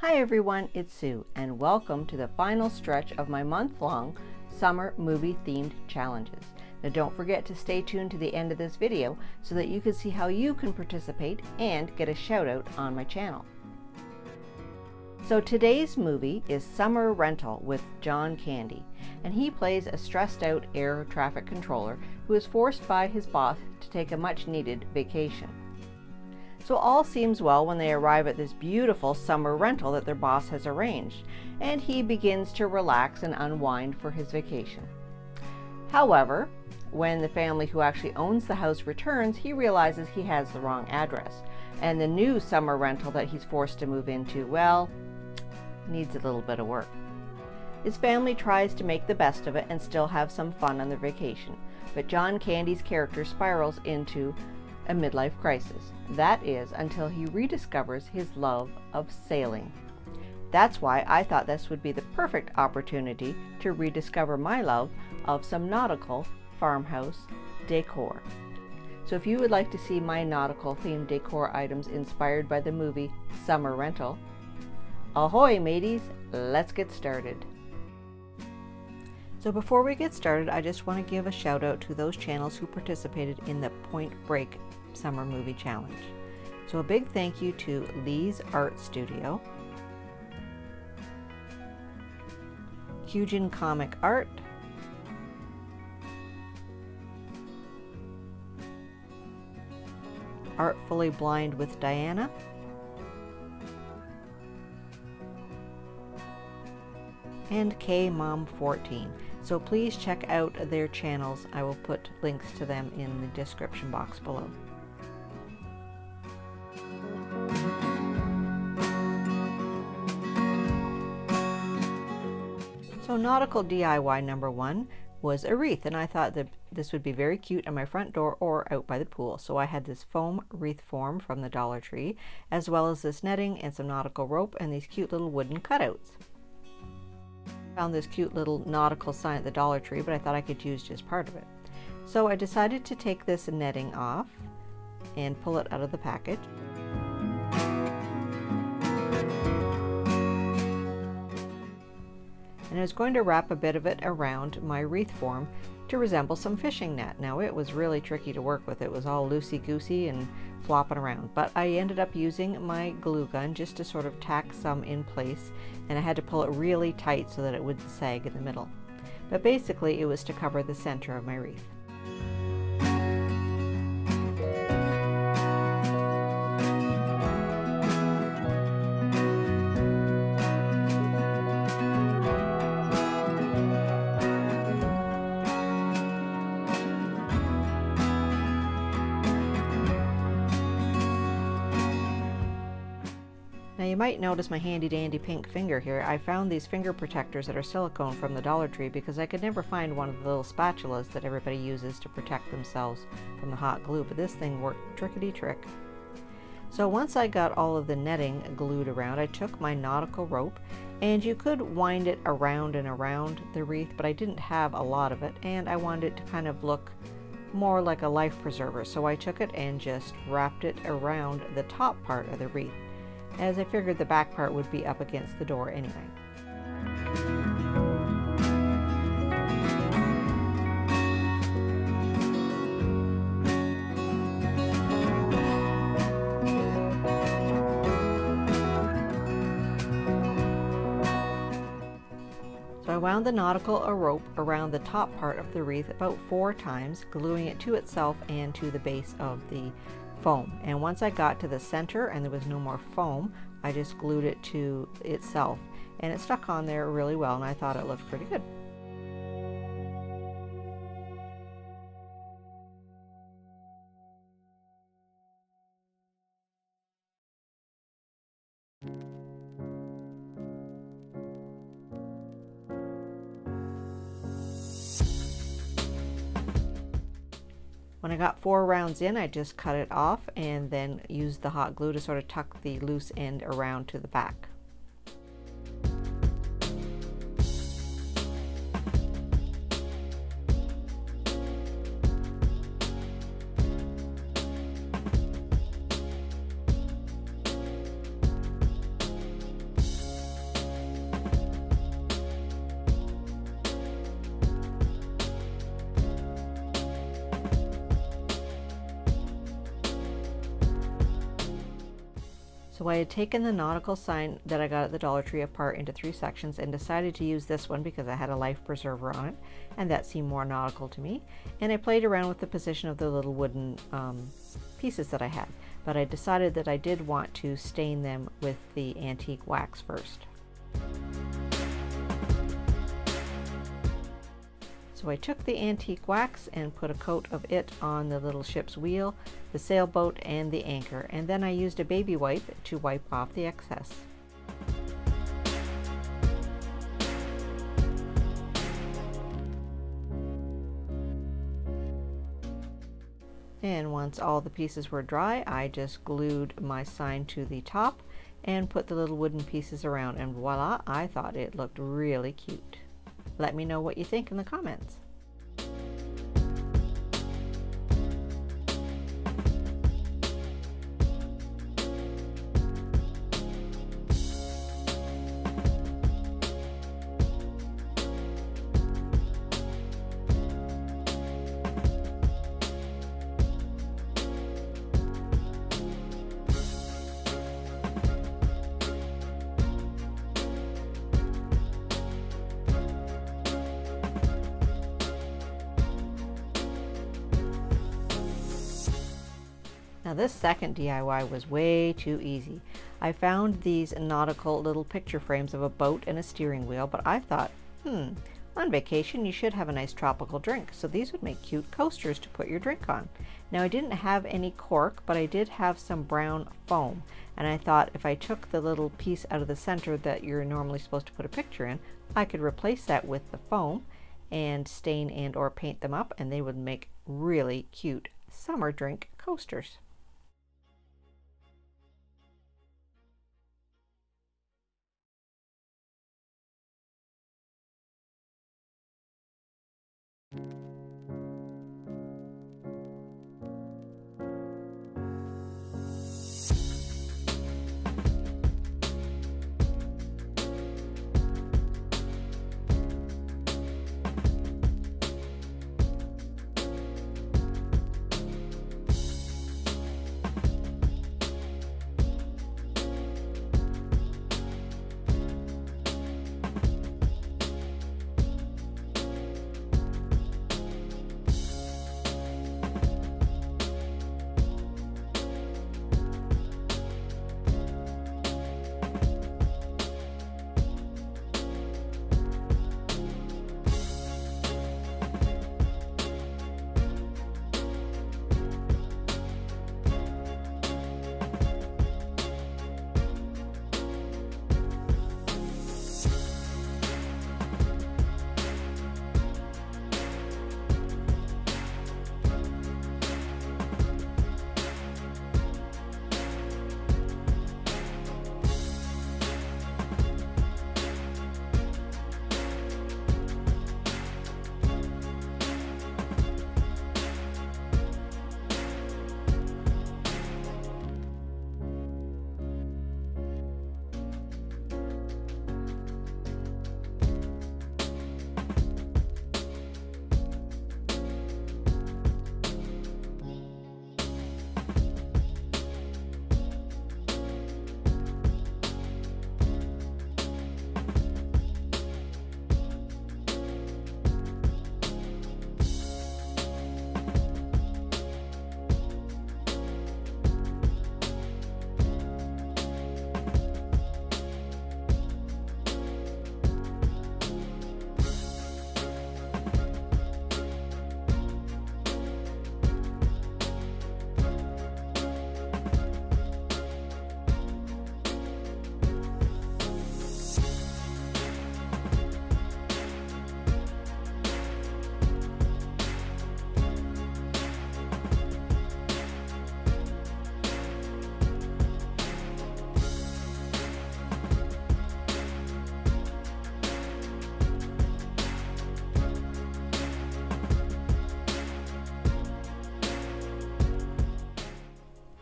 Hi everyone, it's Sue and welcome to the final stretch of my month-long summer movie themed challenges. Now don't forget to stay tuned to the end of this video so that you can see how you can participate and get a shout out on my channel. So today's movie is Summer Rental with John Candy, and he plays a stressed out air traffic controller who is forced by his boss to take a much needed vacation. So all seems well when they arrive at this beautiful summer rental that their boss has arranged, and he begins to relax and unwind for his vacation. However, when the family who actually owns the house returns, he realizes he has the wrong address, and the new summer rental that he's forced to move into, well, needs a little bit of work. His family tries to make the best of it and still have some fun on their vacation, but John Candy's character spirals into a midlife crisis. That is, until he rediscovers his love of sailing. That's why I thought this would be the perfect opportunity to rediscover my love of some nautical farmhouse decor. So if you would like to see my nautical themed decor items inspired by the movie Summer Rental, ahoy mateys, let's get started. So before we get started, I just want to give a shout out to those channels who participated in the Point Break Summer Movie Challenge. So a big thank you to Lee's Art Studio, Cujin Comic Art, Artfully Blind with Diana, and KMom14. So please check out their channels. I will put links to them in the description box below. So nautical DIY number one was a wreath, and I thought that this would be very cute on my front door or out by the pool. So I had this foam wreath form from the Dollar Tree, as well as this netting and some nautical rope and these cute little wooden cutouts. Found this cute little nautical sign at the Dollar Tree, but I thought I could use just part of it. So I decided to take this netting off and pull it out of the package. And I was going to wrap a bit of it around my wreath form to resemble some fishing net. Now it was really tricky to work with. It was all loosey-goosey and flopping around, but I ended up using my glue gun just to sort of tack some in place, and I had to pull it really tight so that it wouldn't sag in the middle. But basically it was to cover the center of my wreath. Now you might notice my handy dandy pink finger here. I found these finger protectors that are silicone from the Dollar Tree because I could never find one of the little spatulas that everybody uses to protect themselves from the hot glue, but this thing worked trickety-trick. So once I got all of the netting glued around, I took my nautical rope, and you could wind it around and around the wreath, but I didn't have a lot of it and I wanted it to kind of look more like a life preserver, so I took it and just wrapped it around the top part of the wreath, as I figured the back part would be up against the door anyway. So I wound the nautical rope around the top part of the wreath about 4 times, gluing it to itself and to the base of the foam. And once I got to the center and there was no more foam, I just glued it to itself, and it stuck on there really well, and I thought it looked pretty good. When I got 4 rounds in, I just cut it off and then used the hot glue to sort of tuck the loose end around to the back. So I had taken the nautical sign that I got at the Dollar Tree apart into 3 sections and decided to use this one because I had a life preserver on it, and that seemed more nautical to me. And I played around with the position of the little wooden pieces that I had, but I decided that I did want to stain them with the antique wax first. So I took the antique wax and put a coat of it on the little ship's wheel, the sailboat, and the anchor, and then I used a baby wipe to wipe off the excess. And once all the pieces were dry, I just glued my sign to the top and put the little wooden pieces around, and voila, I thought it looked really cute. Let me know what you think in the comments. Now this second DIY was way too easy. I found these nautical little picture frames of a boat and a steering wheel, but I thought, on vacation you should have a nice tropical drink, so these would make cute coasters to put your drink on. Now I didn't have any cork, but I did have some brown foam, and I thought if I took the little piece out of the center that you're normally supposed to put a picture in, I could replace that with the foam and stain and or paint them up, and they would make really cute summer drink coasters.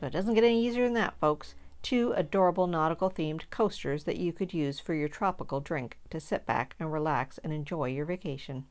So it doesn't get any easier than that, folks. 2 adorable nautical themed coasters that you could use for your tropical drink to sit back and relax and enjoy your vacation.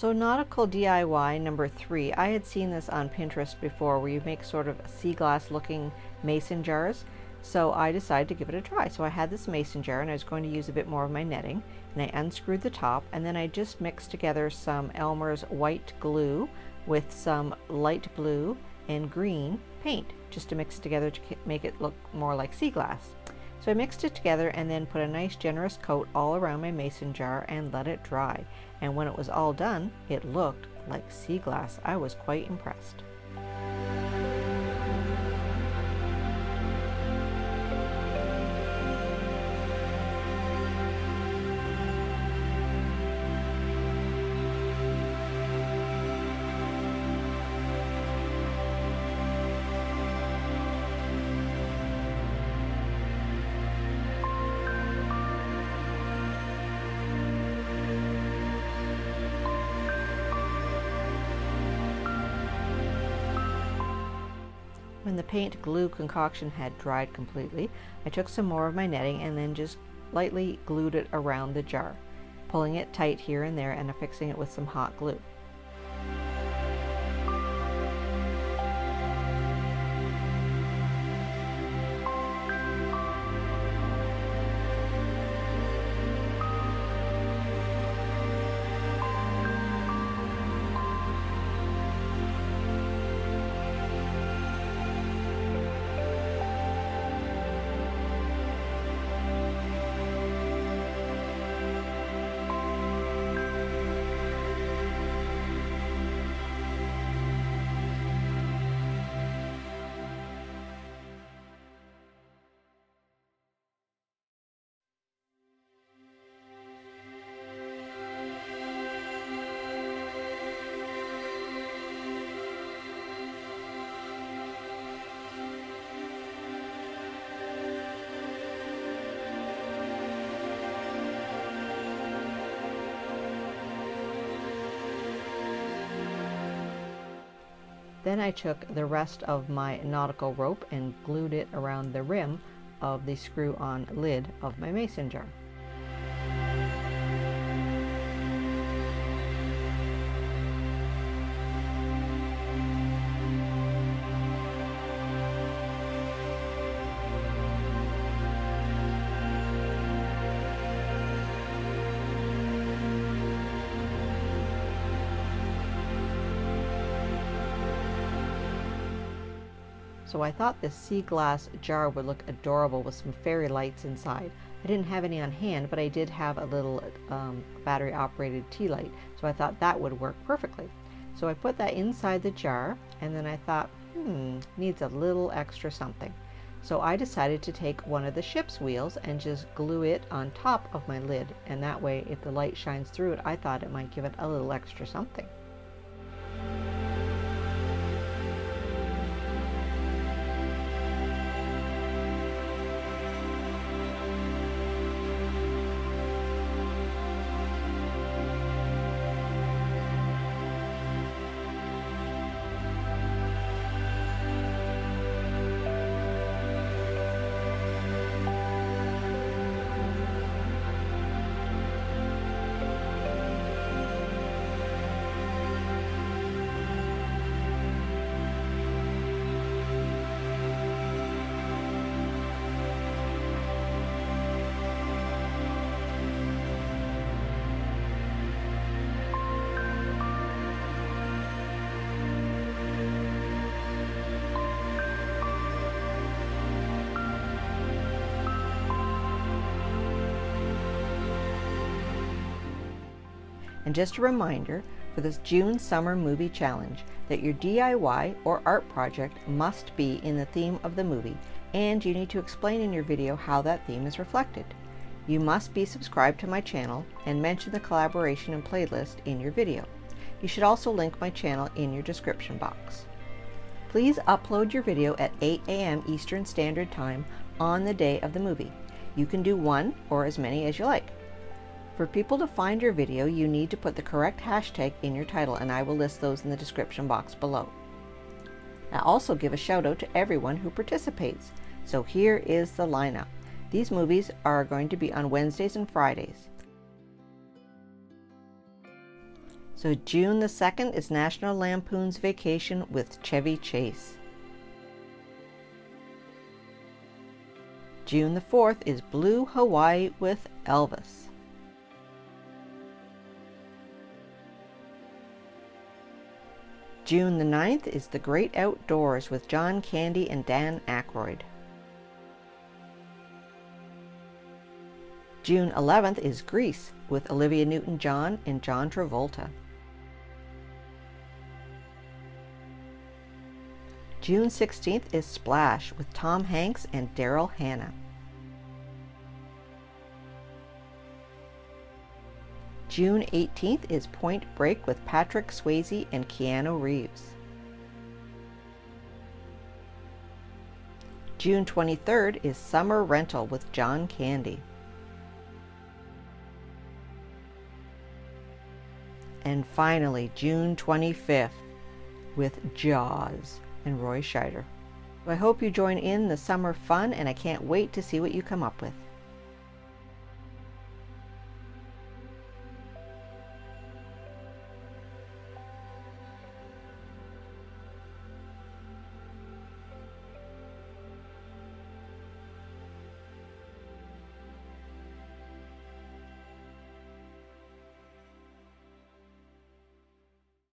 So nautical DIY number 3, I had seen this on Pinterest before where you make sort of sea glass looking mason jars. So I decided to give it a try. So I had this mason jar and I was going to use a bit more of my netting, and I unscrewed the top, and then I just mixed together some Elmer's white glue with some light blue and green paint just to mix it together to make it look more like sea glass. So I mixed it together and then put a nice generous coat all around my mason jar and let it dry. And when it was all done, it looked like sea glass. I was quite impressed. When the paint glue concoction had dried completely, I took some more of my netting and then just lightly glued it around the jar, pulling it tight here and there and affixing it with some hot glue. Then I took the rest of my nautical rope and glued it around the rim of the screw-on lid of my mason jar. So I thought this sea glass jar would look adorable with some fairy lights inside. I didn't have any on hand, but I did have a little battery operated tea light, so I thought that would work perfectly. So I put that inside the jar, and then I thought, needs a little extra something. So I decided to take one of the ship's wheels and just glue it on top of my lid, and that way if the light shines through it, I thought it might give it a little extra something. And just a reminder for this June Summer Movie Challenge that your DIY or art project must be in the theme of the movie, and you need to explain in your video how that theme is reflected. You must be subscribed to my channel and mention the collaboration and playlist in your video. You should also link my channel in your description box. Please upload your video at 8 a.m. Eastern Standard Time on the day of the movie. You can do one or as many as you like. For people to find your video, you need to put the correct hashtag in your title, and I will list those in the description box below. I also give a shout out to everyone who participates. So here is the lineup. These movies are going to be on Wednesdays and Fridays. So June the 2nd is National Lampoon's Vacation with Chevy Chase. June the 4th is Blue Hawaii with Elvis. June the 9th is The Great Outdoors with John Candy and Dan Aykroyd. June 11th is Grease with Olivia Newton-John and John Travolta. June 16th is Splash with Tom Hanks and Daryl Hannah. June 18th is Point Break with Patrick Swayze and Keanu Reeves. June 23rd is Summer Rental with John Candy. And finally, June 25th with Jaws and Roy Scheider. I hope you join in the summer fun, and I can't wait to see what you come up with.